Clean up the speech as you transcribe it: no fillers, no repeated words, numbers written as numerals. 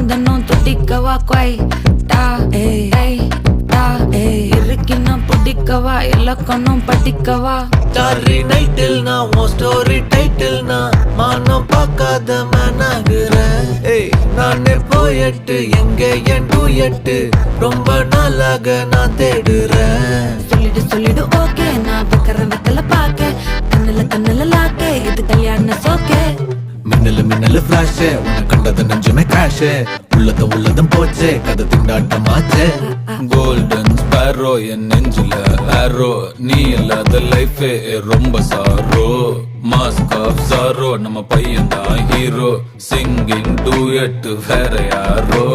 தன்னும் துட்டிக்கவா கொய் டா ஏய் டா இருக்கின்னா புடிக்கவா இலக்கணம் படிக்கவா ஸ்டாரி நைட்டில் நான் உன் ஸ்டோரி டைட்டில் நான் மானம் பார்க்காத மனாகுறேன். நானே போயட்டு எங்க என் டூயட்டு ரொம்ப நாளாக நான் தேடுறேன். சொல்லிடு ஓகே நான் வைக்கிறேன் வெத்தல பாக்க கண்ணுல லாக்கே இது கல்யாண சோக்கே மின்னலு ஃபிளாஷ் உன்னை கண்டது நெஞ்சுமே கிராஷ் உள்ளதும் போச்சே கதை திண்டாட்டமாச்சே. கோல்டன் ஸ்பேரோ என் நெஞ்சில ஆரோ நீ இல்லாத லைஃபே ரொம்ப சாரோ மாஸ்க் ஆஃப் சாரோ நம்ம பையன் தான் ஹீரோ சிங்கிங் டூயட் வேற யாரோ